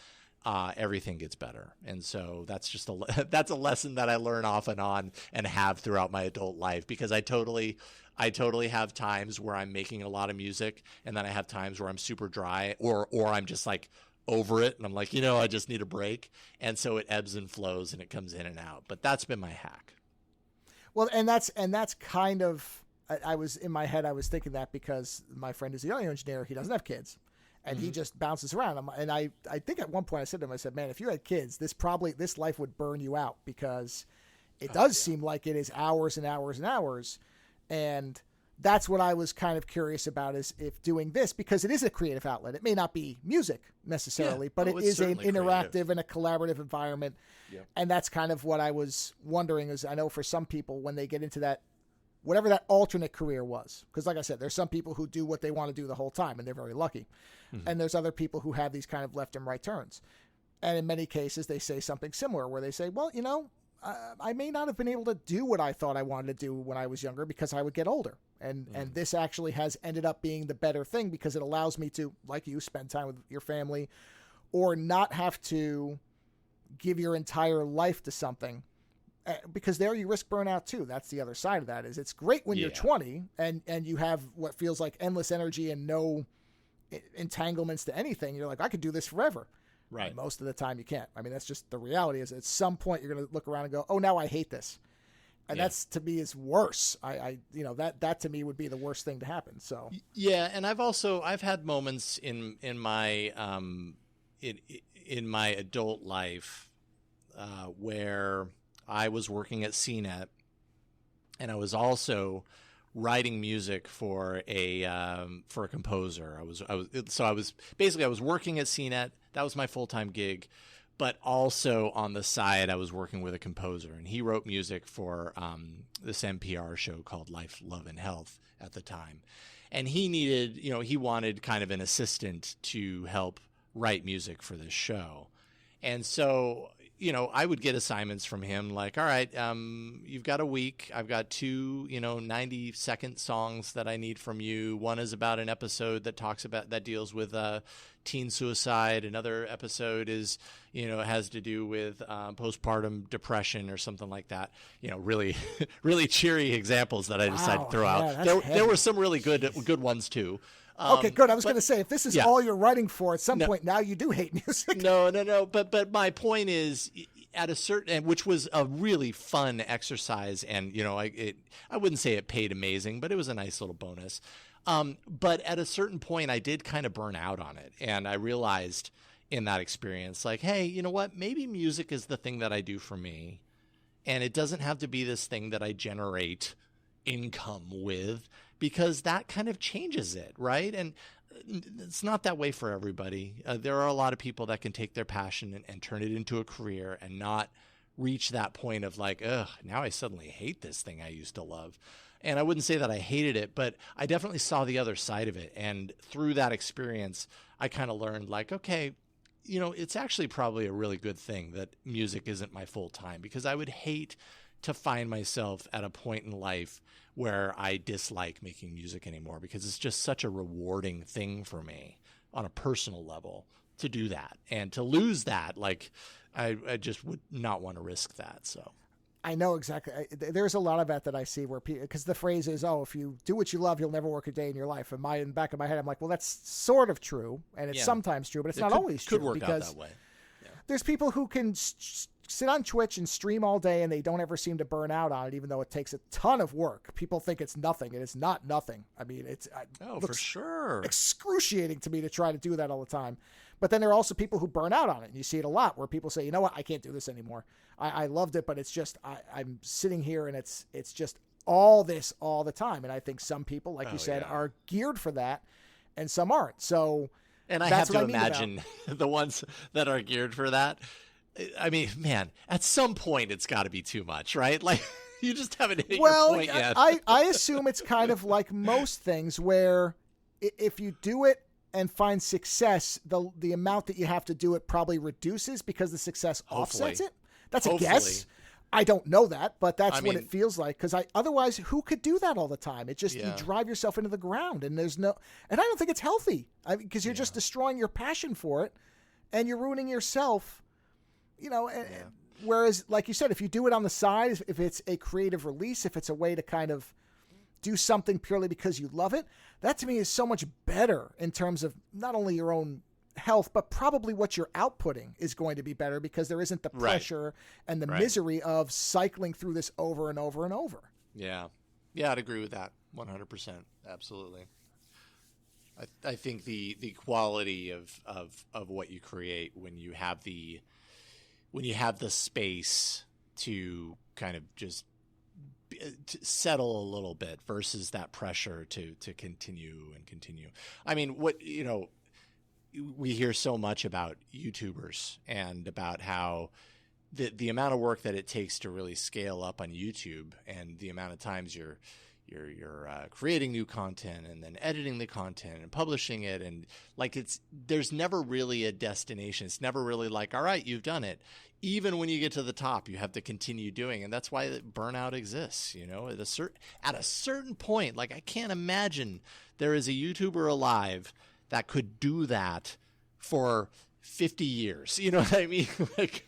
everything gets better. And so that's just that's a lesson that I learn off and on and have throughout my adult life, because I totally have times where I'm making a lot of music, and then I have times where I'm super dry, or I'm just like over it, and I'm like, I just need a break. And so it ebbs and flows and it comes in and out. But that's been my hack. Well, and that's kind of, I was in my head, I was thinking that because my friend is a audio engineer, he doesn't have kids, and he just bounces around. And I think at one point I said to him, I said, man, if you had kids, this life would burn you out, because it does seem like it is hours and hours and hours. And that's what I was kind of curious about, is if doing this, because it is a creative outlet. It may not be music necessarily, but it is an interactive creative and a collaborative environment. Yep. And that's kind of what I was wondering, is I know for some people, when they get into that, whatever that alternate career was, because like I said, there's some people who do what they want to do the whole time, and they're very lucky. Mm-hmm. And there's other people who have these kind of left and right turns. And in many cases, they say something similar, where they say, well, I may not have been able to do what I thought I wanted to do when I was younger, because I would get older. And this actually has ended up being the better thing, because it allows me to, like you, spend time with your family, or not have to give your entire life to something, because there you risk burnout too. That's the other side of that. Is it's great when you're 20 and you have what feels like endless energy and no entanglements to anything. You're like, I could do this forever. Right. And most of the time you can't. I mean, that's just the reality. Is at some point you're going to look around and go, oh, now I hate this. And that's, to me, is worse. That to me would be the worst thing to happen. So yeah, and I've had moments in my in my adult life where I was working at CNET, and I was also writing music for a composer. I was working at CNET. That was my full-time gig. But also on the side, I was working with a composer, and he wrote music for this NPR show called Life, Love, and Health at the time. And he wanted kind of an assistant to help write music for this show. And so, I would get assignments from him like, all right, you've got a week. I've got 2, 90-second songs that I need from you. One is about an episode that deals with teen suicide. Another episode is, has to do with postpartum depression or something like that. Really, really cheery examples that I decided to throw out. There were some really good ones too. Okay, good. I was going to say, if this is all you're writing for, at some point now you do hate music. No. But my point is, at a certain, which was a really fun exercise, and I wouldn't say it paid amazing, but it was a nice little bonus. But at a certain point, I did kind of burn out on it, and I realized in that experience, like, hey, you know what? Maybe music is the thing that I do for me, and it doesn't have to be this thing that I generate income with, because that kind of changes it, right? And it's not that way for everybody. There are a lot of people that can take their passion and turn it into a career and not reach that point of like, ugh, now I suddenly hate this thing I used to love. And I wouldn't say that I hated it, but I definitely saw the other side of it. And through that experience, I kind of learned like, okay, it's actually probably a really good thing that music isn't my full time, because I would hate to find myself at a point in life where I dislike making music anymore, because it's just such a rewarding thing for me on a personal level to do that, and to lose that. Like I just would not want to risk that. So I know exactly. There's a lot of that I see where people, because the phrase is, "Oh, if you do what you love, you'll never work a day in your life." And in the back of my head, I'm like, well, that's sort of true, and it's sometimes true, but it's not always true. Could work out that way. Yeah. There's people who can sit on Twitch and stream all day, and they don't ever seem to burn out on it, even though it takes a ton of work. People think it's nothing, and it's not nothing. I mean, it for sure, excruciating to me to try to do that all the time. But then there are also people who burn out on it, and you see it a lot, where people say, you know what, I can't do this anymore. I loved it, but it's just I'm sitting here, and it's just all this all the time. And I think some people, like you said, are geared for that, and some aren't. So, and I have to imagine the ones that are geared for that. I mean, man, at some point it's got to be too much, right? Like, you just haven't hit your point yet. I assume it's kind of like most things, where if you do it and find success, the amount that you have to do it probably reduces, because the success offsets it. That's a guess. I don't know that, but that's what it feels like. Because otherwise, who could do that all the time? It just, you drive yourself into the ground, and and I don't think it's healthy, because you're just destroying your passion for it, and you're ruining yourself. Whereas, like you said, if you do it on the side, if it's a creative release, if it's a way to kind of do something purely because you love it, that to me is so much better in terms of not only your own health, but probably what you're outputting is going to be better, because there isn't the pressure and the misery of cycling through this over and over and over. Yeah. Yeah, I'd agree with that 100%. Absolutely. I think the quality of what you create when you have the space to kind of just to settle a little bit versus that pressure to continue. I mean, we hear so much about YouTubers and about how the amount of work that it takes to really scale up on YouTube, and the amount of times you're creating new content and then editing the content and publishing it, and like there's never really a destination. It's never really like, all right, you've done it. Even when you get to the top, you have to continue doing, and that's why burnout exists. At a certain point, like I can't imagine there is a YouTuber alive that could do that for 50 years. You know what I mean? Like,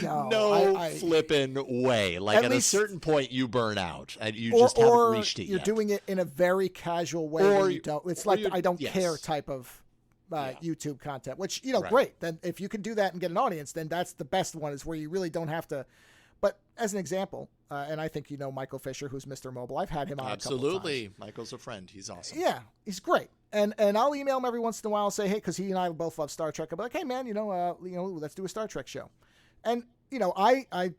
no flipping way. Like at a certain point, you burn out, and you just haven't reached it yet. You're doing it in a very casual way. Or you don't. It's like I don't care type of YouTube content, which, great. Then if you can do that and get an audience, then that's the best one, is where you really don't have to. But as an example, and I think Michael Fisher, who's Mr. Mobile. I've had him on absolutely. A couple times. Michael's a friend. He's awesome. Yeah, he's great. And I'll email him every once in a while and say, hey, because he and I both love Star Trek. I'll be like, hey man, let's do a Star Trek show. And I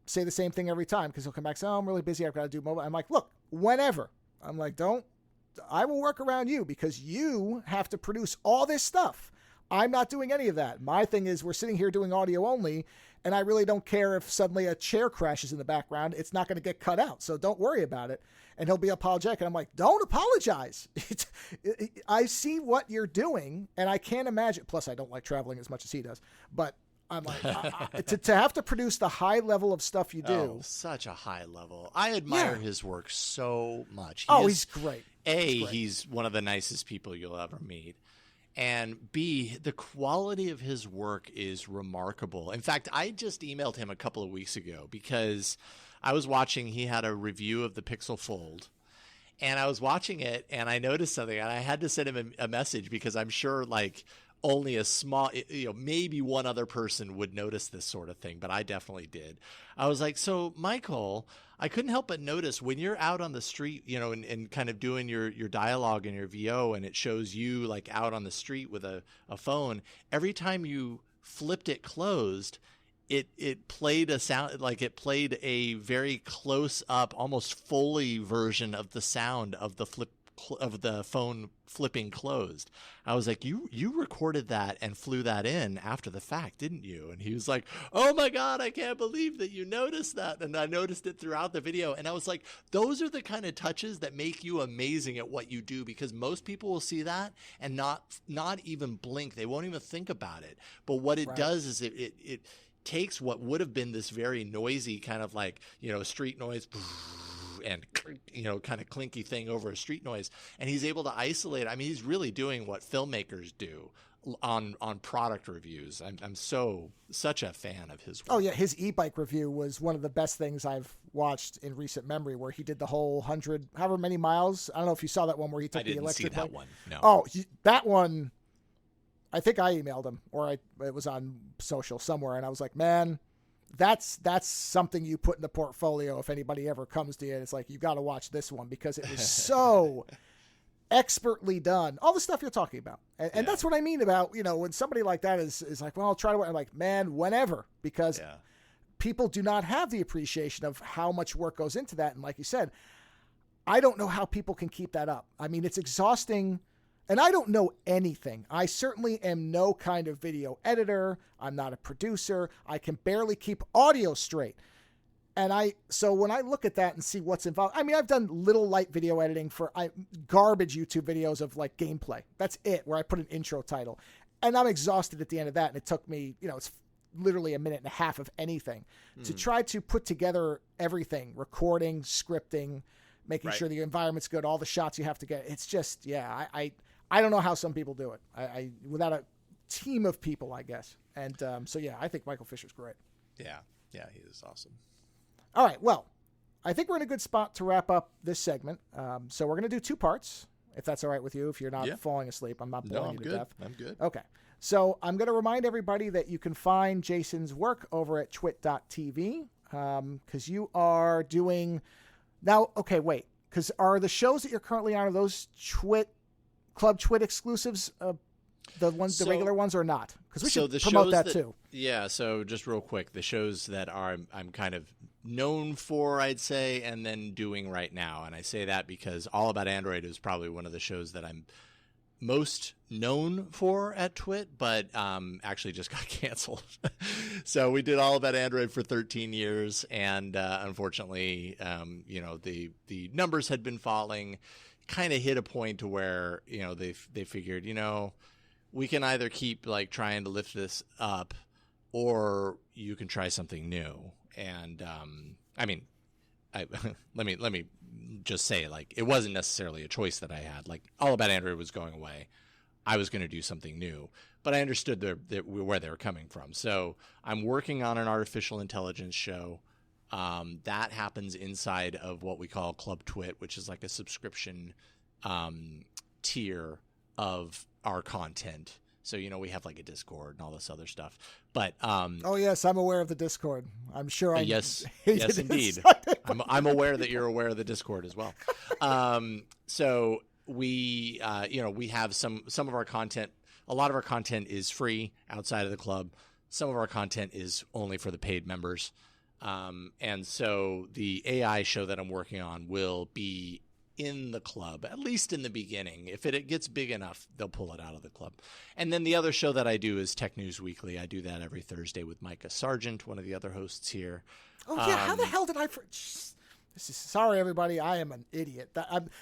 say the same thing every time, because he'll come back and say, oh, I'm really busy, I've got to do mobile. I'm like, look, whenever. I'm like, I will work around you, because you have to produce all this stuff. I'm not doing any of that. My thing is, we're sitting here doing audio only, and I really don't care if suddenly a chair crashes in the background. It's not going to get cut out, so don't worry about it. And he'll be apologetic, and I'm like, don't apologize. I see what you're doing, and I can't imagine. Plus, I don't like traveling as much as he does, but I'm like, to have to produce the high level of stuff you do. Oh, such a high level. I admire his work so much. He's great. He's one of the nicest people you'll ever meet. And B, the quality of his work is remarkable. In fact, I just emailed him a couple of weeks ago, because I was watching, he had a review of the Pixel Fold. And I was watching it, and I noticed something, and I had to send him a message, because I'm sure like only a small, maybe one other person would notice this sort of thing, but I definitely did. I was like, so Michael, I couldn't help but notice when you're out on the street, and kind of doing your dialogue and your VO, and it shows you like out on the street with a phone, every time you flipped it closed, it played a sound, like it played a very close up, almost Foley version of the sound of the flip of the phone flipping closed. I was like, you recorded that and flew that in after the fact, didn't you? And he was like, oh my God, I can't believe that you noticed that. And I noticed it throughout the video. And I was like, those are the kind of touches that make you amazing at what you do, because most people will see that and not even blink. They won't even think about it. But what it does is it takes what would have been this very noisy kind of like, street noise and, kind of clinky thing over a street noise. And he's able to isolate. I mean, he's really doing what filmmakers do on product reviews. I'm such a fan of his work. Oh yeah. His e-bike review was one of the best things I've watched in recent memory, where he did the whole 100, however many miles. I don't know if you saw that one where he took the electric bike. I didn't see that one. No. Oh, that one, I think I emailed him, or it was on social somewhere, and I was like, man, that's something you put in the portfolio if anybody ever comes to you. And it's like, you got to watch this one, because it was so expertly done. All the stuff you're talking about. And that's what I mean about, when somebody like that is like, well, I'll try to, I'm like, man, whenever, because people do not have the appreciation of how much work goes into that. And like you said, I don't know how people can keep that up. I mean, it's exhausting. And I don't know anything. I certainly am no kind of video editor. I'm not a producer. I can barely keep audio straight. And so when I look at that and see what's involved, I mean, I've done little light video editing for garbage YouTube videos of like gameplay. That's it, where I put an intro title. And I'm exhausted at the end of that. And it took me, it's literally a minute and a half of anything to try to put together everything, recording, scripting, making sure the environment's good, all the shots you have to get. It's just, I don't know how some people do it. I without a team of people, I guess. And I think Michael Fisher's great. Yeah, he is awesome. All right, well, I think we're in a good spot to wrap up this segment. So we're going to do 2 parts, if that's all right with you, if you're not falling asleep. I'm not boring you to death. I'm good. Okay. So I'm going to remind everybody that you can find Jason's work over at twit.tv, because you are doing... Now, okay, wait. Because are the shows that you're currently on, are those Club Twit exclusives, the regular ones, or not? Because we should promote that too. Yeah, so just real quick, the shows that I'm kind of known for, I'd say, and then doing right now. And I say that because All About Android is probably one of the shows that I'm most known for at Twit, but actually just got canceled. So we did All About Android for 13 years, and unfortunately, the numbers had been falling. Kind of hit a point to where they figured we can either keep like trying to lift this up, or you can try something new. And I mean, let me just say, like, it wasn't necessarily a choice that I had. Like, All About Android was going away. I was going to do something new, but I understood where they were coming from. So I'm working on an artificial intelligence show. That happens inside of what we call Club Twit, which is like a subscription tier of our content. So, we have like a Discord and all this other stuff. But oh yes, I'm aware of the Discord. I'm sure I yes indeed. I'm aware that you're aware of the Discord as well. So we we have some of our content. A lot of our content is free outside of the club. Some of our content is only for the paid members. And so the AI show that I'm working on will be in the club, at least in the beginning. If it gets big enough, they'll pull it out of the club. And then the other show that I do is Tech News Weekly. I do that every Thursday with Micah Sargent, one of the other hosts here. Oh, yeah. How the hell did I... Sorry, everybody. I am an idiot.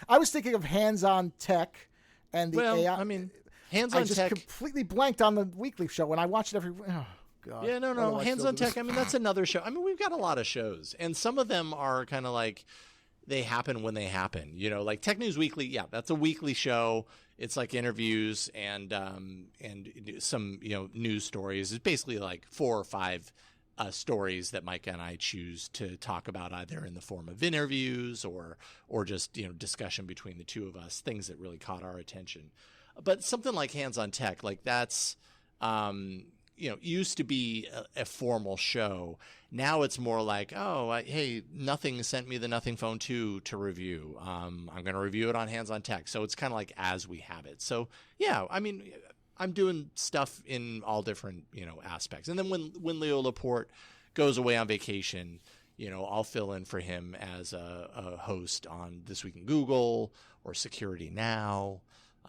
I was thinking of Hands-On Tech and the AI. I mean, Hands-On Tech... I just completely blanked on the weekly show when I watched it every... Oh. God. Yeah, no. Hands-On Tech, I mean, that's another show. I mean, we've got a lot of shows, and some of them are kind of like they happen when they happen. Like Tech News Weekly, yeah, that's a weekly show. It's like interviews and some, news stories. It's basically like 4 or 5 stories that Micah and I choose to talk about, either in the form of interviews or just, discussion between the two of us, things that really caught our attention. But something like Hands-On Tech, like that's... used to be a formal show. Now it's more like, hey, Nothing sent me the Nothing Phone 2 to review. I'm going to review it on Hands-On Tech. So it's kind of like as we have it. So, yeah, I mean, I'm doing stuff in all different, aspects. And then when Leo Laporte goes away on vacation, I'll fill in for him as a host on This Week in Google or Security Now,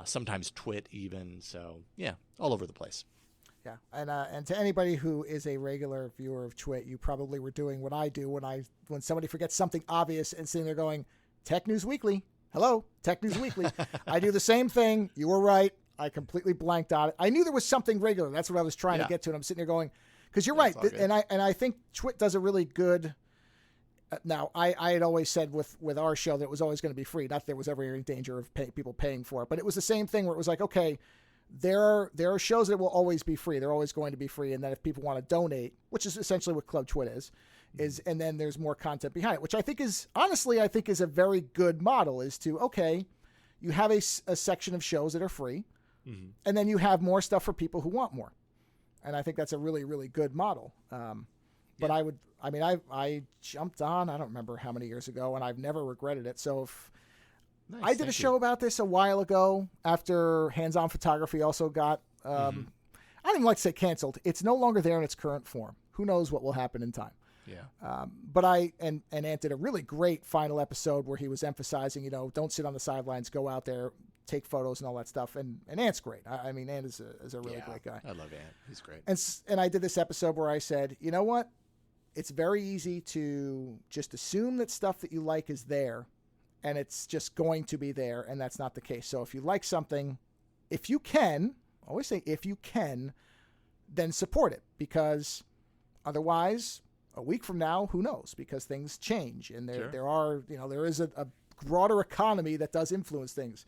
sometimes Twit even. So, yeah, all over the place. Yeah, and to anybody who is a regular viewer of Twit, you probably were doing what I do when somebody forgets something obvious and sitting there going, Tech News Weekly. Hello, Tech News Weekly. I do the same thing. You were right. I completely blanked on it. I knew there was something regular. That's what I was trying to get to. And I'm sitting there going, because you're right. And I think Twit does a really good. Now, I had always said with our show that it was always going to be free. Not that there was ever any danger of people paying for it. But it was the same thing where it was like, okay, there are shows that will always be free. They're always going to be free. And then if people want to donate, which is essentially what Club Twit is, and then there's more content behind it, which I think is, honestly, is a very good model, is to, okay, you have a section of shows that are free, and then you have more stuff for people who want more. And I think that's a really, really good model. But I jumped on, I don't remember how many years ago, and I've never regretted it. So if Nice, I did a show about this a while ago after Hands-On Photography also got, I don't even like to say canceled. It's no longer there in its current form. Who knows what will happen in time. Yeah. But Ant did a really great final episode where he was emphasizing, don't sit on the sidelines, go out there, take photos and all that stuff. And Ant's great. Ant is a really great guy. I love Ant. He's great. And I did this episode where I said, you know what? It's very easy to just assume that stuff that you like is there and it's just going to be there. And that's not the case. So if you like something, if you can, I always say if you can, then support it, because otherwise a week from now, who knows? Because things change, and there is a broader economy that does influence things.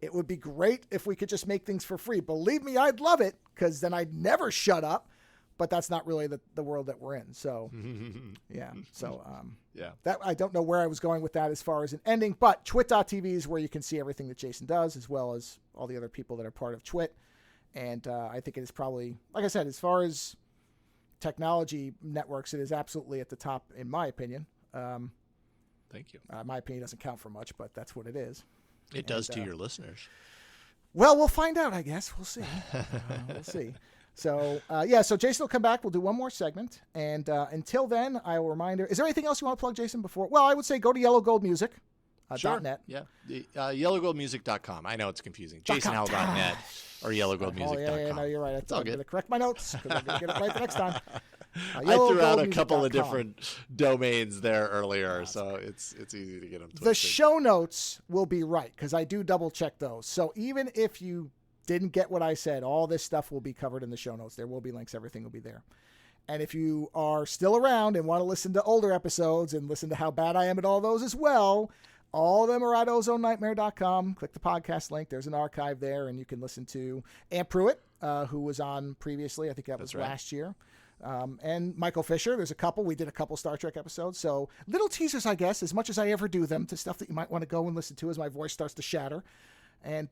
It would be great if we could just make things for free. Believe me, I'd love it, because then I'd never shut up. But that's not really the world that we're in. So, yeah. So, that I don't know where I was going with that as far as an ending. But twit.tv is where you can see everything that Jason does, as well as all the other people that are part of Twit. And I think it is probably, like I said, as far as technology networks, it is absolutely at the top, in my opinion. Thank you. My opinion doesn't count for much, but that's what it is. It does to your listeners. Well, we'll find out, I guess. We'll see. We'll see. So, so Jason will come back. We'll do one more segment. And until then, I will remind her. Is there anything else you want to plug, Jason, before? Well, I would say go to Yellow Gold Music. Sure. .net. Yeah. Yellowgoldmusic.com. I know it's confusing. JasonHowell.net or yellowgoldmusic.com. Yeah, no, you're right. It's all I'm good. going to correct my notes because I'm going to get it right the next time. I threw out a couple of different domains there earlier, so it's easy to get them twisted. The show notes will be right, because I do double check those. So even if you didn't get what I said, all this stuff will be covered in the show notes. There will be links. Everything will be there. And if you are still around and want to listen to older episodes and listen to how bad I am at all those as well, all of them are at ozonenightmare.com. Click the podcast link. There's an archive there, and you can listen to Ant Pruitt, who was on previously. I think that was last year. And Michael Fisher. There's a couple. We did a couple Star Trek episodes. So little teasers, I guess, as much as I ever do them, to stuff that you might want to go and listen to as my voice starts to shatter. And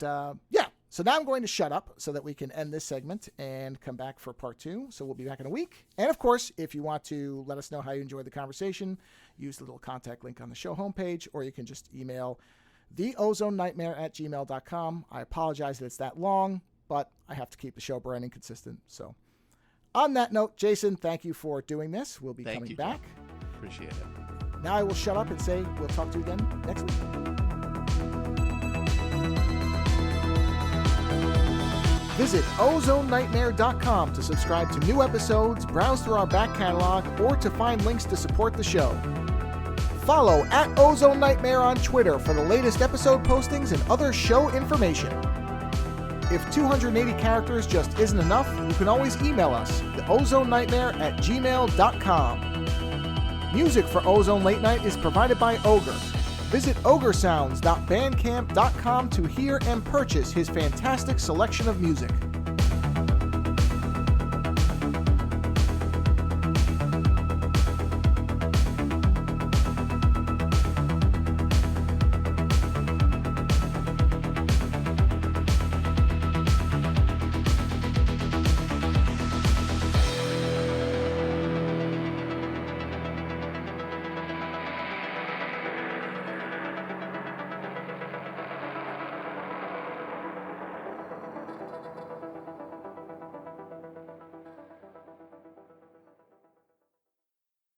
so now I'm going to shut up so that we can end this segment and come back for part 2. So we'll be back in a week. And of course, if you want to let us know how you enjoyed the conversation, use the little contact link on the show homepage, or you can just email theozonenightmare@gmail.com. I apologize that it's that long, but I have to keep the show branding consistent. So on that note, Jason, thank you for doing this. We'll be coming back. John. Appreciate it. Now I will shut up and say we'll talk to you again next week. Visit ozonenightmare.com to subscribe to new episodes, browse through our back catalog, or to find links to support the show. Follow @OzoneNightmare on Twitter for the latest episode postings and other show information. If 280 characters just isn't enough, you can always email us at ozonenightmare@gmail.com. Music for Ozone Late Night is provided by Ogre. Visit ogresounds.bandcamp.com to hear and purchase his fantastic selection of music.